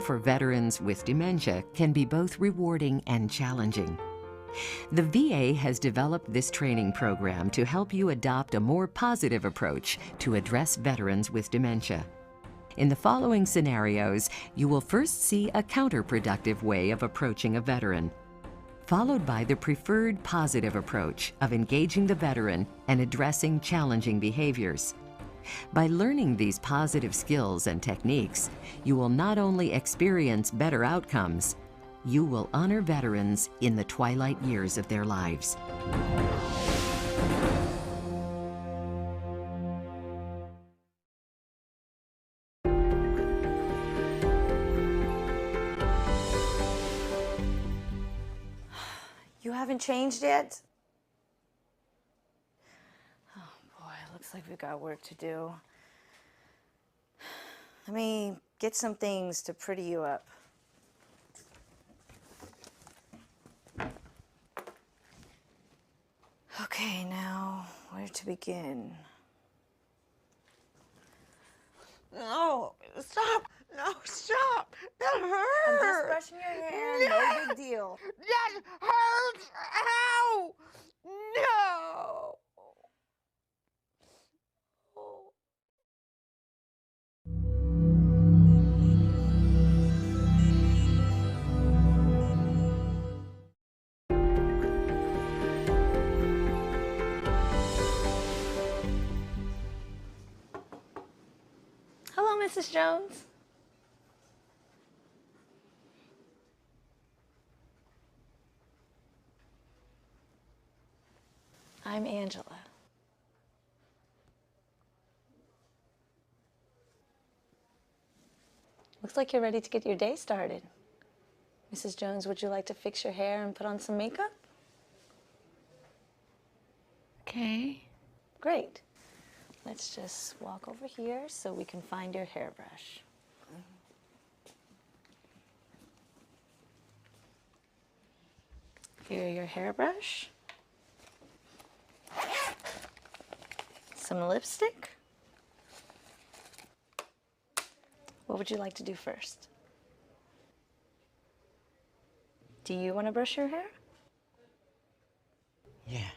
for veterans with dementia can be both rewarding and challenging. The VA has developed this training program to help you adopt a more positive approach to address veterans with dementia. In the following scenarios, you will first see a counterproductive way of approaching a veteran, followed by the preferred positive approach of engaging the veteran and addressing challenging behaviors. By learning these positive skills and techniques, you will not only experience better outcomes, you will honor veterans in the twilight years of their lives. You haven't changed yet? Oh boy, looks like we've got work to do. Let me get some things to pretty you up. Okay, now where to begin? No, stop! No, stop! That hurts! I'm just brushing your hair, no big deal. That hurts! Ow! No! Hello, Mrs. Jones. I'm Angela. Looks like you're ready to get your day started. Mrs. Jones, would you like to fix your hair and put on some makeup? Okay. Great. Let's just walk over here so we can find your hairbrush. Here, your hairbrush. Some lipstick. What would you like to do first? Do you want to brush your hair? Yeah.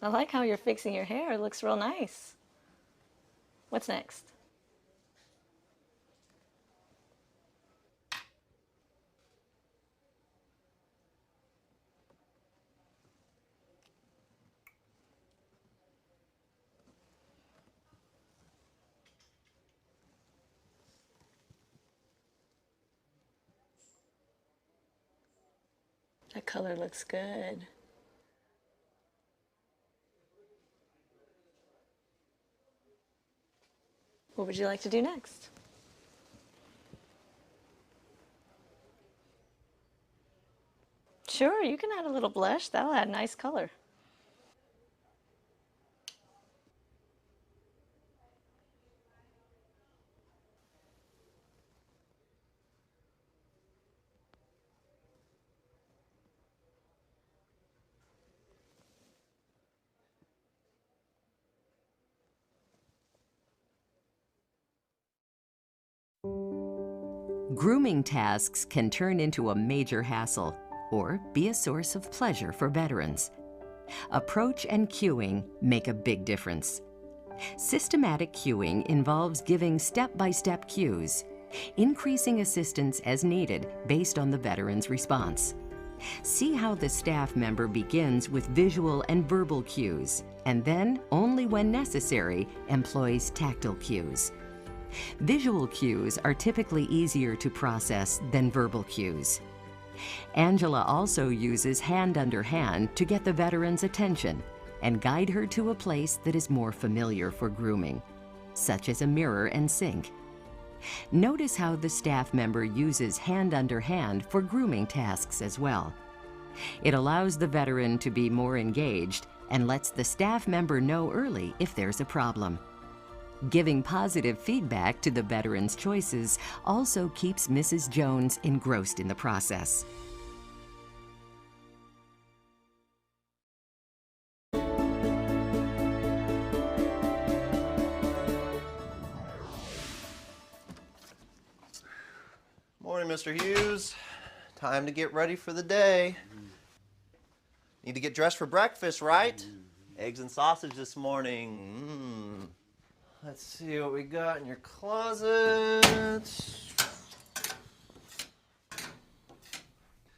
I like how you're fixing your hair. It looks real nice. What's next? That color looks good. What would you like to do next? Sure, you can add a little blush. That'll add nice color. Grooming tasks can turn into a major hassle or be a source of pleasure for veterans. Approach and cueing make a big difference. Systematic cueing involves giving step-by-step cues, increasing assistance as needed based on the veteran's response. See how the staff member begins with visual and verbal cues, and then, only when necessary, employs tactile cues. Visual cues are typically easier to process than verbal cues. Angela also uses hand under hand to get the veteran's attention and guide her to a place that is more familiar for grooming. such as a mirror and sink. Notice how the staff member uses hand under hand for grooming tasks as well. It allows the veteran to be more engaged and lets the staff member know early if there's a problem. Giving positive feedback to the veteran's choices also keeps Mrs. Jones engrossed in the process. Morning, Mr. Hughes. Time to get ready for the day. Need to get dressed for breakfast, right? Eggs and sausage this morning. Let's see what we got in your closet.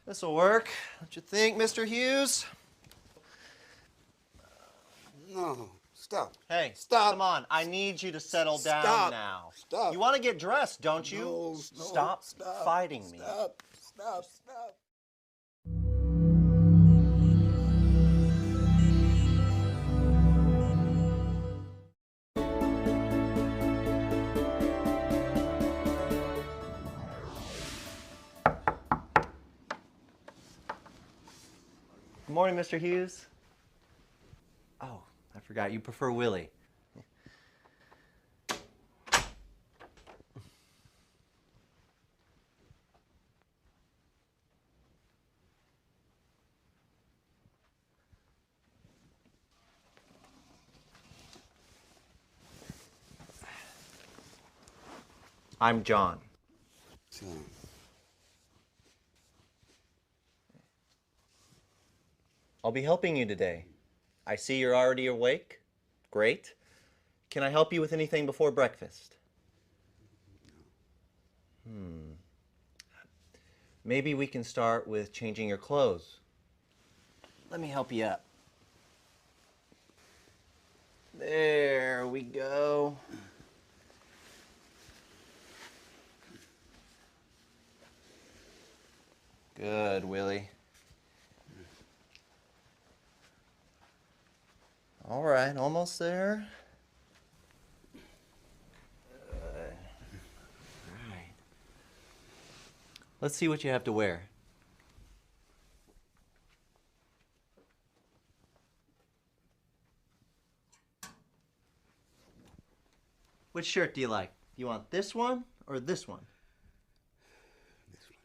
This'll work. What you think, Mr. Hughes? No, stop. Hey, Stop. Come on. I need you to settle down Stop. now. Stop. You want to get dressed, don't you? No, Stop fighting me. Stop, stop, stop. Good morning, Mr. Hughes. Oh, I forgot. You prefer Willie. I'm John. John. I'll be helping you today. I see you're already awake. Great. Can I help you with anything before breakfast? Maybe we can start with changing your clothes. Let me help you up. There we go. Good, Willie. All right, almost there. Good. All right. Let's see what you have to wear. Which shirt do you like? Do you want this one or this one? This one.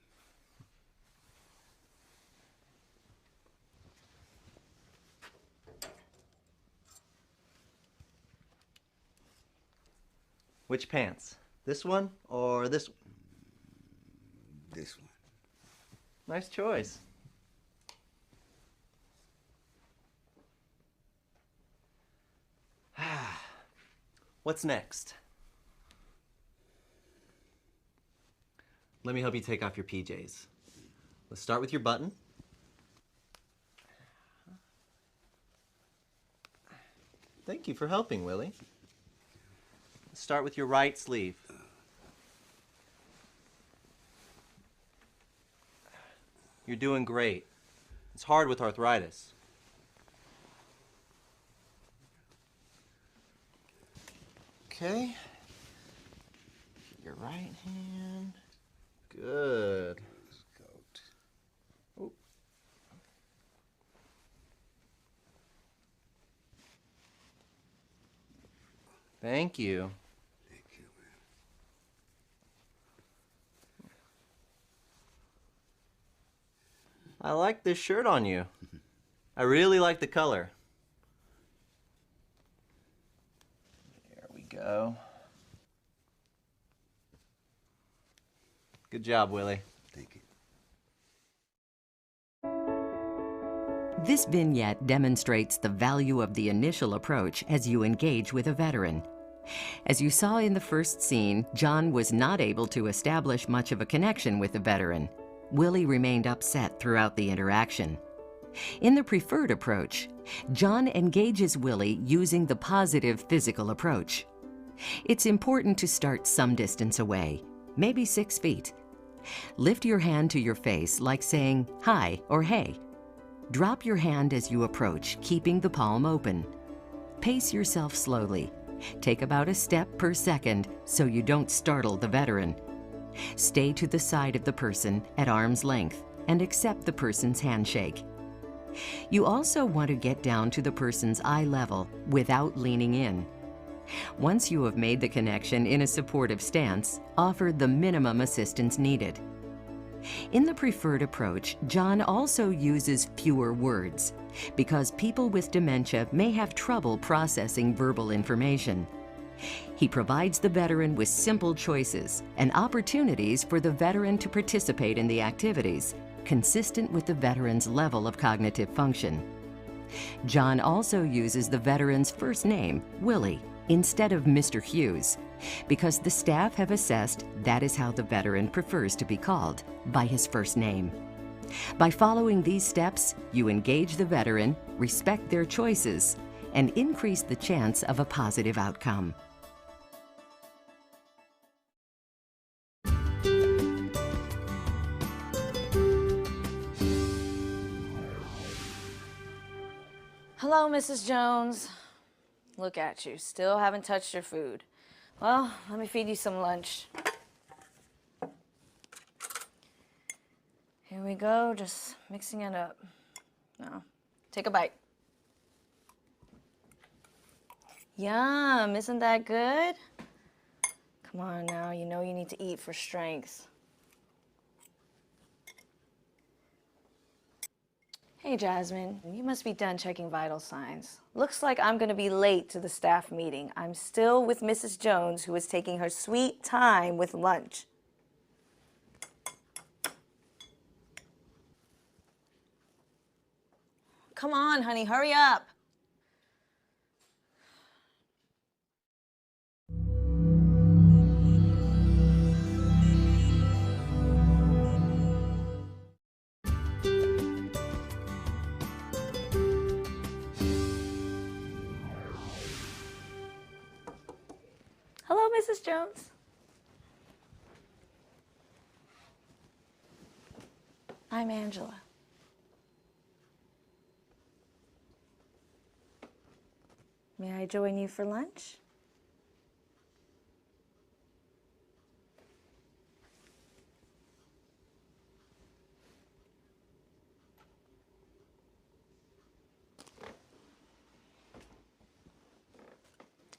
Which pants? This one or this one? This one. Nice choice. What's next? Let me help you take off your PJs. Let's start with your button. Thank you for helping, Willie. Let's start with your right sleeve. You're doing great. It's hard with arthritis. Okay. Your right hand. Good. Coat. Oh. Thank you. Thank you, man. I like this shirt on you. I really like the color. There we go. Good job, Willie. Thank you. This vignette demonstrates the value of the initial approach as you engage with a veteran. As you saw in the first scene, John was not able to establish much of a connection with the veteran. Willie remained upset throughout the interaction. In the preferred approach, John engages Willie using the positive physical approach. It's important to start some distance away, maybe 6 feet. Lift your hand to your face like saying hi or hey. Drop your hand as you approach, keeping the palm open. Pace yourself slowly. Take about a step per second so you don't startle the veteran. Stay to the side of the person at arm's length and accept the person's handshake. You also want to get down to the person's eye level without leaning in. Once you have made the connection in a supportive stance, offer the minimum assistance needed. In the preferred approach, John also uses fewer words because people with dementia may have trouble processing verbal information. He provides the veteran with simple choices and opportunities for the veteran to participate in the activities, consistent with the veteran's level of cognitive function. John also uses the veteran's first name, Willie, instead of Mr. Hughes, because the staff have assessed that is how the veteran prefers to be called, by his first name. By following these steps, you engage the veteran, respect their choices, and increase the chance of a positive outcome. Hello, Mrs. Jones. Look at you, still haven't touched your food. Well, let me feed you some lunch. Here we go, just mixing it up. Now, take a bite. Yum, isn't that good? Come on now, you know you need to eat for strength. Hey, Jasmine, you must be done checking vital signs. Looks like I'm gonna be late to the staff meeting. I'm still with Mrs. Jones, who is taking her sweet time with lunch. Come on, honey, hurry up. Hello, Mrs. Jones. I'm Angela. May I join you for lunch?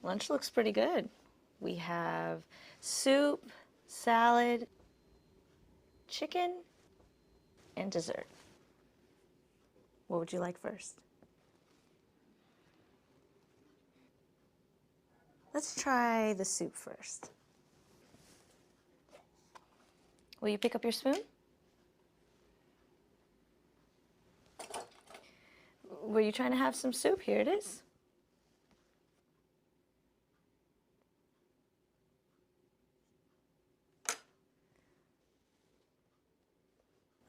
Lunch looks pretty good. We have soup, salad, chicken, and dessert. What would you like first? Let's try the soup first. Will you pick up your spoon? Were you trying to have some soup? Here it is.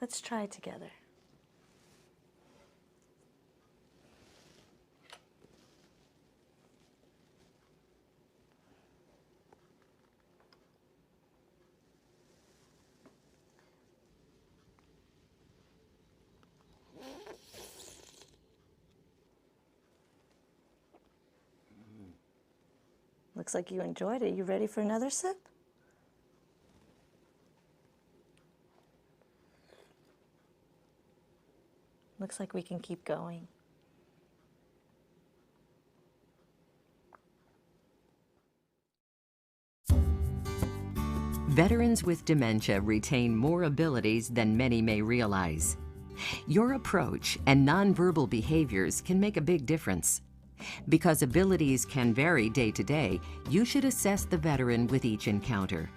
Let's try it together. Looks like you enjoyed it. You ready for another sip? Looks like we can keep going. Veterans with dementia retain more abilities than many may realize. Your approach and nonverbal behaviors can make a big difference. Because abilities can vary day to day, you should assess the veteran with each encounter.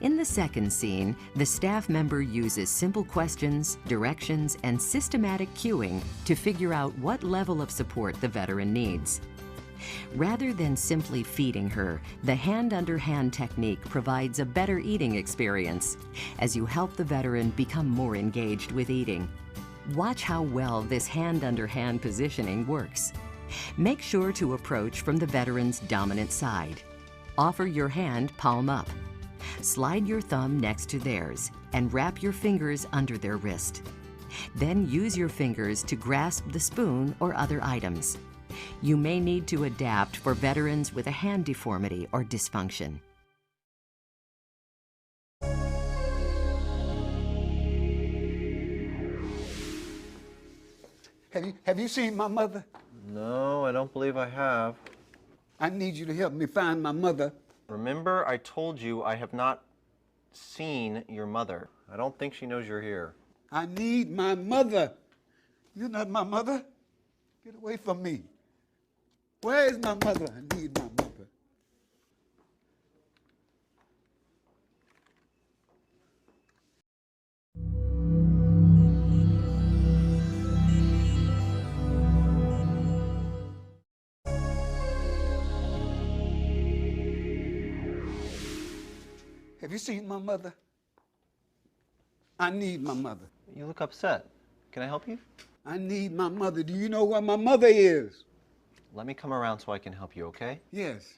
In the second scene, the staff member uses simple questions, directions, and systematic cueing to figure out what level of support the veteran needs. Rather than simply feeding her, the hand-under-hand technique provides a better eating experience as you help the veteran become more engaged with eating. Watch how well this hand-under-hand positioning works. Make sure to approach from the veteran's dominant side. Offer your hand palm up. Slide your thumb next to theirs and wrap your fingers under their wrist. Then use your fingers to grasp the spoon or other items. You may need to adapt for veterans with a hand deformity or dysfunction. Have you seen my mother? No, I don't believe I have. I need you to help me find my mother. Remember, I told you I have not seen your mother. I don't think she knows you're here. I need my mother. You're not my mother. Get away from me. Where is my mother? I need my mother. Have you seen my mother? I need my mother. You look upset. Can I help you? I need my mother. Do you know where my mother is? Let me come around so I can help you, okay? Yes.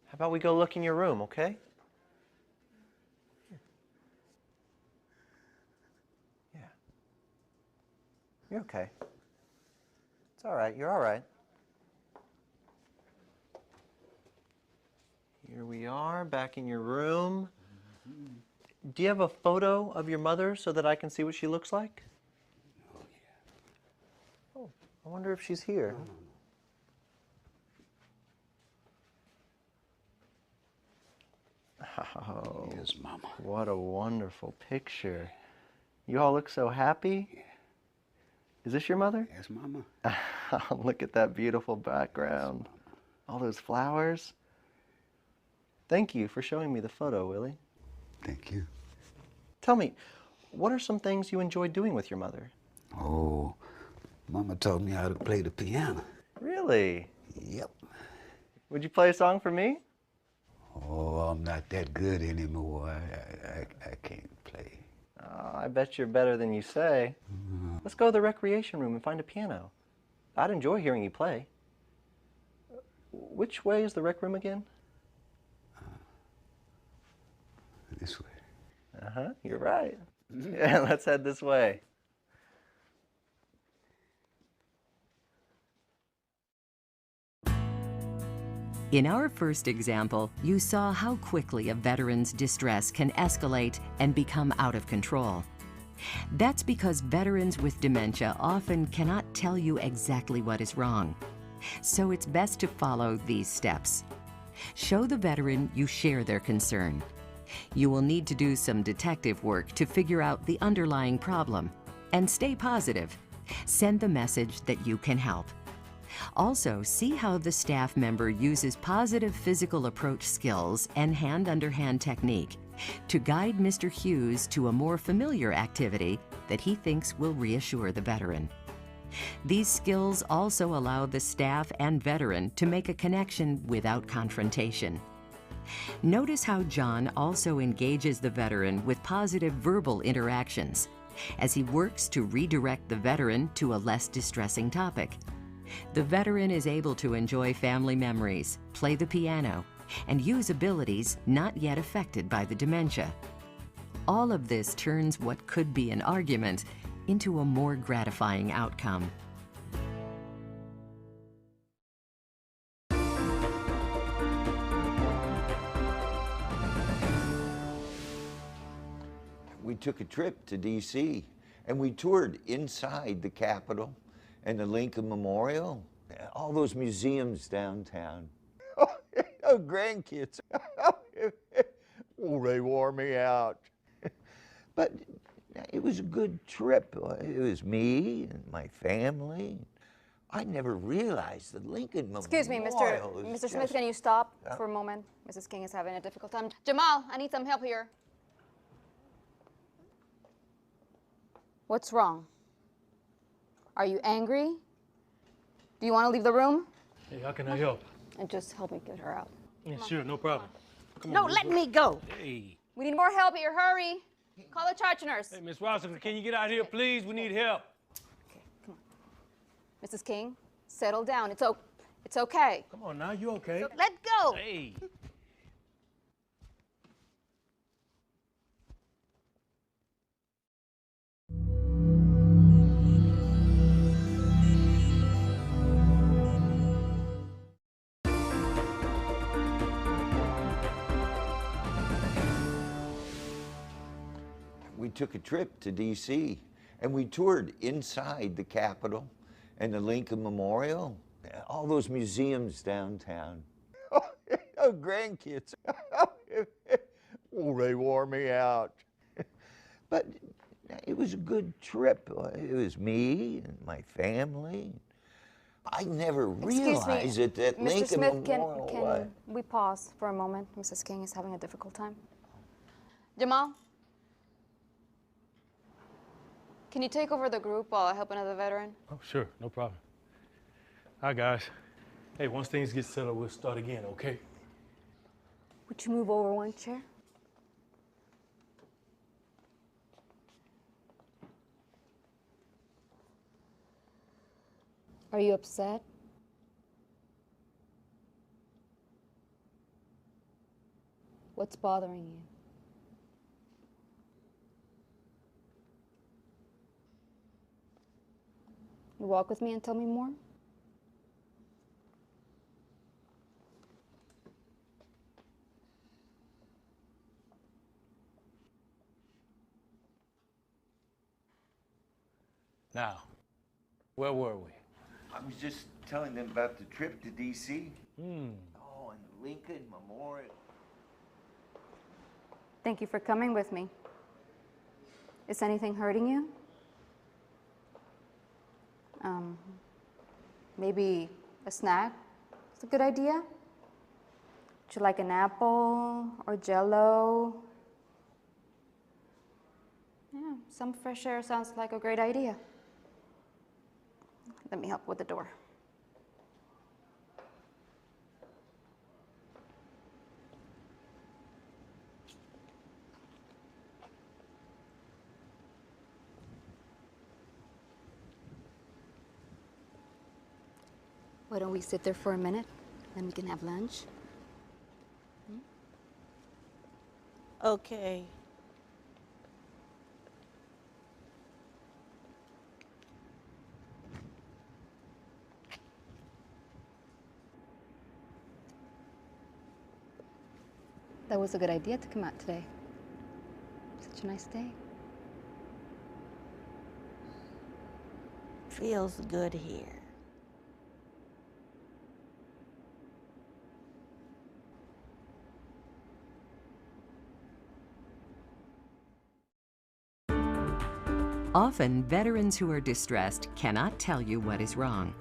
How about we go look in your room, okay? Yeah. You're okay. It's all right. You're all right. Here we are, back in your room. Do you have a photo of your mother so that I can see what she looks like? Oh, yeah. Oh, I wonder if she's here. Oh, Yes, Mama. what a wonderful picture. You all look so happy. Yeah. Is this your mother? Yes, Mama. Look at that beautiful background. All those flowers. Thank you for showing me the photo, Willie. Thank you. Tell me, what are some things you enjoy doing with your mother? Oh, Mama taught me how to play the piano. Really? Yep. Would you play a song for me? Oh, I'm not that good anymore. I can't play. Oh, I bet you're better than you say. Let's go to the recreation room and find a piano. I'd enjoy hearing you play. Which way is the rec room again? This way. Uh-huh, you're right. Yeah, let's head this way. In our first example, you saw how quickly a veteran's distress can escalate and become out of control. That's because veterans with dementia often cannot tell you exactly what is wrong. So it's best to follow these steps. Show the veteran you share their concern. You will need to do some detective work to figure out the underlying problem. And stay positive. Send the message that you can help. Also, see how the staff member uses positive physical approach skills and hand-under-hand technique to guide Mr. Hughes to a more familiar activity that he thinks will reassure the veteran. These skills also allow the staff and veteran to make a connection without confrontation. Notice how John also engages the veteran with positive verbal interactions as he works to redirect the veteran to a less distressing topic. The veteran is able to enjoy family memories, play the piano, and use abilities not yet affected by the dementia. All of this turns what could be an argument into a more gratifying outcome. We took a trip to D.C. and we toured inside the Capitol and the Lincoln Memorial, all those museums downtown. Oh, grandkids. Oh, they wore me out. But it was a good trip. It was me and my family. I never realized the Lincoln Memorial. Excuse me, Mr. Smith, can you stop for a moment? Mrs. King is having a difficult time. Jamal, I need some help here. What's wrong? Are you angry? Do you want to leave the room? Hey, how can I help? And just help me get her out. Yeah, sure, no problem. Come No, on, let Miss me go. Hey. We need more help here. Hurry. Call the charge nurse. Hey, Miss Watson, can you get out here, please? We need help. Okay, come on. Mrs. King, settle down. It's okay. Come on now, you okay? Let go. Hey. we took a trip to D.C. and we toured inside the Capitol and the Lincoln Memorial, all those museums downtown. Oh, grandkids. Oh, they wore me out. But it was a good trip. It was me and my family. I never realized it that Mr. Lincoln Smith, Memorial. can we pause for a moment? Mrs. King is having a difficult time. Jamal, can you take over the group while I help another veteran? Oh, sure, no problem. Hi, guys. Hey, once things get settled, we'll start again, okay? Would you move over one chair? Are you upset? What's bothering you? You walk with me and tell me more? Now, where were we? I was just telling them about the trip to D.C. Oh, and the Lincoln Memorial. Thank you for coming with me. Is anything hurting you? Maybe a snack? It's a good idea. Would you like an apple or Jell-O? Yeah, some fresh air sounds like a great idea. Let me help with the door. Why don't we sit there for a minute, then we can have lunch? Okay. That was a good idea to come out today. Such a nice day. Feels good here. Often, veterans who are distressed cannot tell you what is wrong.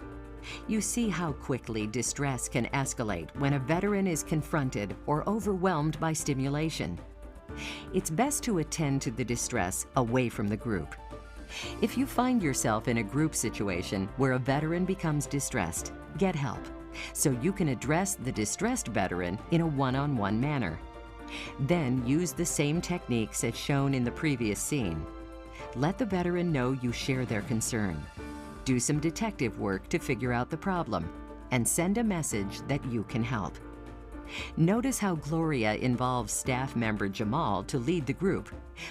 You see how quickly distress can escalate when a veteran is confronted or overwhelmed by stimulation. It's best to attend to the distress away from the group. If you find yourself in a group situation where a veteran becomes distressed, get help so you can address the distressed veteran in a one-on-one manner. Then use the same techniques as shown in the previous scene. Let the veteran know you share their concern. Do some detective work to figure out the problem, and send a message that you can help. Notice how Gloria involves staff member Jamal to lead the group,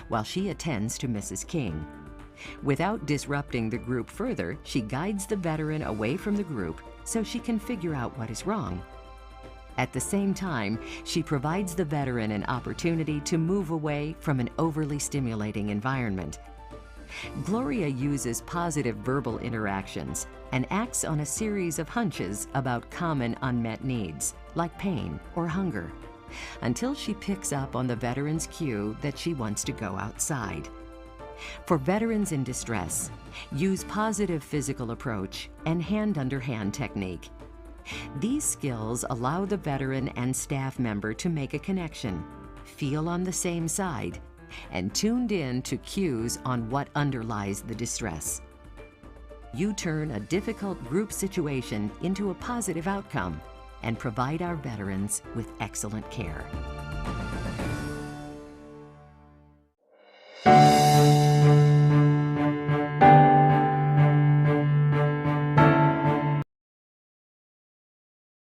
while she attends to Mrs. King. Without disrupting the group further, she guides the veteran away from the group so she can figure out what is wrong. At the same time, she provides the veteran an opportunity to move away from an overly stimulating environment. Gloria uses positive verbal interactions and acts on a series of hunches about common unmet needs, like pain or hunger, until she picks up on the veteran's cue that she wants to go outside. For veterans in distress, use positive physical approach and hand-under-hand technique. These skills allow the veteran and staff member to make a connection, feel on the same side, and tuned in to cues on what underlies the distress. You turn a difficult group situation into a positive outcome and provide our veterans with excellent care.